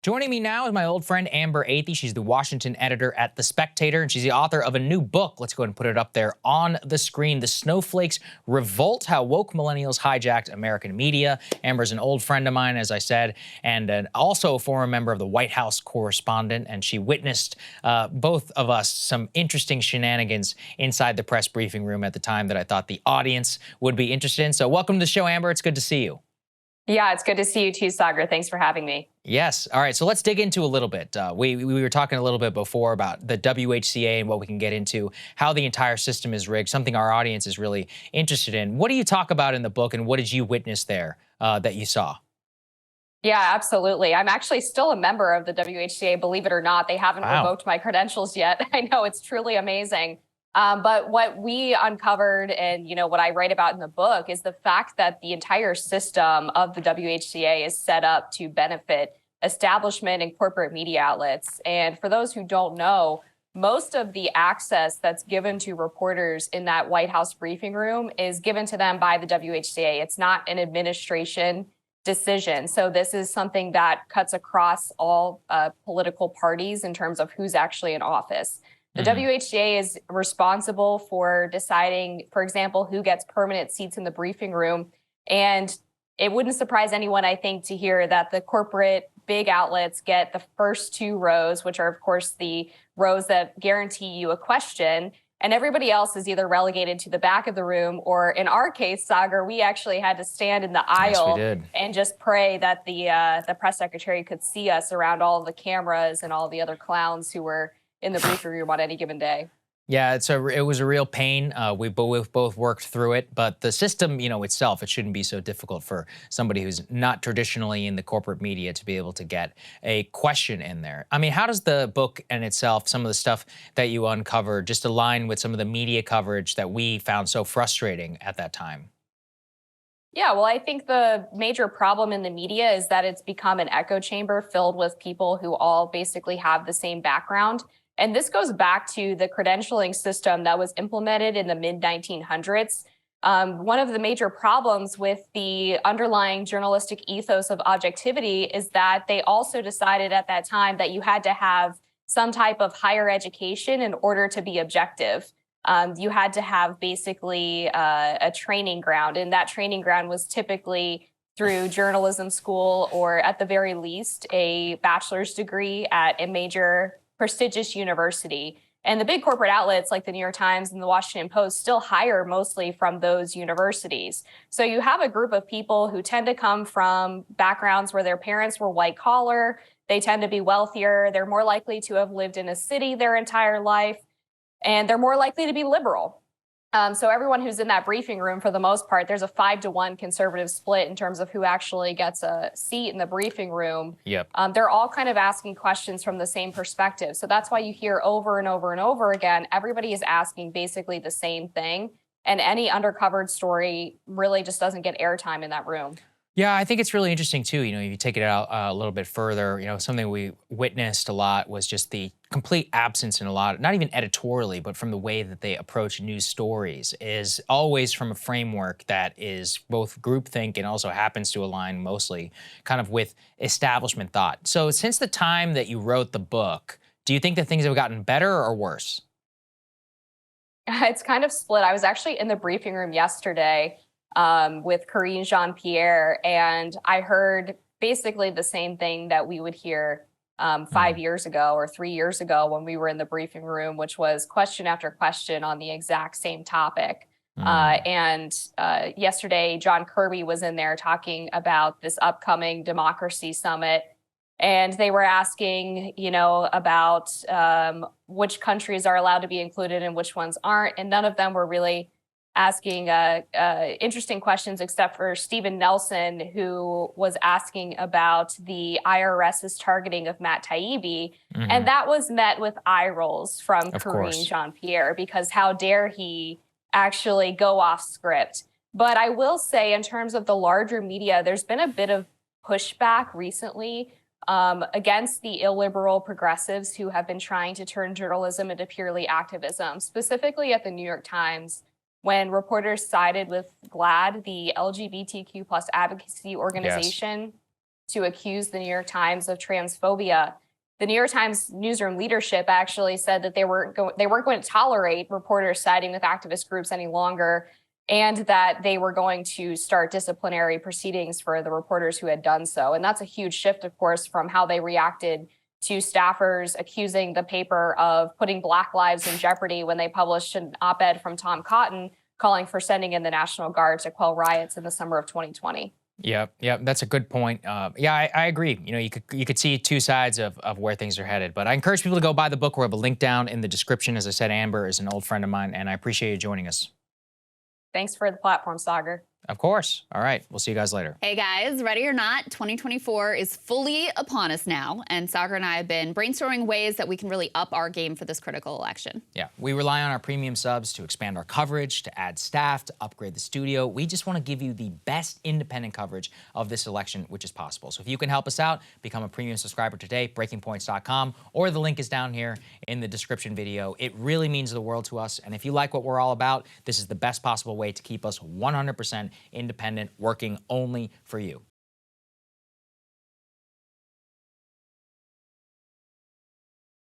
Joining me now is my old friend Amber Athey. She's the Washington editor at The Spectator, and she's the author of a new book. Let's go ahead and put it up there on the screen. The Snowflakes Revolt: How Woke Millennials Hijacked American Media. Amber's an old friend of mine, as I said, and also a former member of the White House correspondent, and she witnessed both of us some interesting shenanigans inside the press briefing room at the time that I thought the audience would be interested in. So welcome to the show, Amber. It's good to see you. Yeah, it's good to see you too, Saagar. Thanks for having me. Yes. All right. So let's dig into a little bit. We were talking a little bit before about the WHCA and what we can get into, how the entire system is rigged, something our audience is really interested in. What do you talk about in the book, and what did you witness there that you saw? Yeah, absolutely. I'm actually still a member of the WHCA, believe it or not. They haven't revoked my credentials yet. I know, it's truly amazing. But what we uncovered and, what I write about in the book is the fact that the entire system of the WHCA is set up to benefit establishment and corporate media outlets. And for those who don't know, most of the access that's given to reporters in that White House briefing room is given to them by the WHCA. It's not an administration decision. So this is something that cuts across all political parties in terms of who's actually in office. The WHCA is responsible for deciding, for example, who gets permanent seats in the briefing room. And it wouldn't surprise anyone, I think, to hear that the corporate big outlets get the first two rows, which are, of course, the rows that guarantee you a question. And everybody else is either relegated to the back of the room, or in our case, Saagar, we actually had to stand in the aisle and just pray that the press secretary could see us around all of the cameras and all the other clowns who were in the briefing room on any given day. Yeah, it was a real pain. We've both worked through it, but the system, itself, it shouldn't be so difficult for somebody who's not traditionally in the corporate media to be able to get a question in there. I mean, how does the book in itself, some of the stuff that you uncovered, just align with some of the media coverage that we found so frustrating at that time? Yeah, well, I think the major problem in the media is that it's become an echo chamber filled with people who all basically have the same background. And this goes back to the credentialing system that was implemented in the mid-1900s. One of the major problems with the underlying journalistic ethos of objectivity is that they also decided at that time that you had to have some type of higher education in order to be objective. You had to have basically a training ground, and that training ground was typically through journalism school, or at the very least, a bachelor's degree at a major prestigious university. And the big corporate outlets like the New York Times and the Washington Post still hire mostly from those universities. So you have a group of people who tend to come from backgrounds where their parents were white collar, they tend to be wealthier, they're more likely to have lived in a city their entire life, and they're more likely to be liberal. So everyone who's in that briefing room, for the most part, there's a 5-to-1 conservative split in terms of who actually gets a seat in the briefing room. Yep. They're all kind of asking questions from the same perspective. So that's why you hear over and over and over again, everybody is asking basically the same thing. And any undercovered story really just doesn't get airtime in that room. Yeah, I think it's really interesting too. If you take it out a little bit further, something we witnessed a lot was just the complete absence in a lot, not even editorially, but from the way that they approach news stories, is always from a framework that is both groupthink and also happens to align mostly kind of with establishment thought. So since the time that you wrote the book, do you think that things have gotten better or worse? It's kind of split. I was actually in the briefing room yesterday with Karine Jean-Pierre, and I heard basically the same thing that we would hear 5 years ago or 3 years ago when we were in the briefing room, which was question after question on the exact same topic. Yesterday, John Kirby was in there talking about this upcoming democracy summit. And they were asking, about which countries are allowed to be included and which ones aren't. And none of them were really asking interesting questions, except for Stephen Nelson, who was asking about the IRS's targeting of Matt Taibbi. And that was met with eye rolls from Karine Jean-Pierre, because how dare he actually go off script. But I will say, in terms of the larger media, there's been a bit of pushback recently against the illiberal progressives who have been trying to turn journalism into purely activism, specifically at the New York Times, when reporters sided with GLAAD, the LGBTQ plus advocacy organization, to accuse the New York Times of transphobia. The New York Times newsroom leadership actually said that they weren't going to tolerate reporters siding with activist groups any longer, and that they were going to start disciplinary proceedings for the reporters who had done so. And that's a huge shift, of course, from how they reacted to staffers accusing the paper of putting Black lives in jeopardy when they published an op-ed from Tom Cotton calling for sending in the National Guard to quell riots in the summer of 2020. Yep, that's a good point. Yeah, I agree. You know, you could see two sides of where things are headed. But I encourage people to go buy the book. We'll have a link down in the description. As I said, Amber is an old friend of mine, and I appreciate you joining us. Thanks for the platform, Saagar. Of course. All right. We'll see you guys later. Hey guys, ready or not, 2024 is fully upon us now, and Saagar and I have been brainstorming ways that we can really up our game for this critical election. Yeah, we rely on our premium subs to expand our coverage, to add staff, to upgrade the studio. We just want to give you the best independent coverage of this election, which is possible. So if you can help us out, become a premium subscriber today, breakingpoints.com, or the link is down here in the description video. It really means the world to us, and if you like what we're all about, this is the best possible way to keep us 100% independent, working only for you.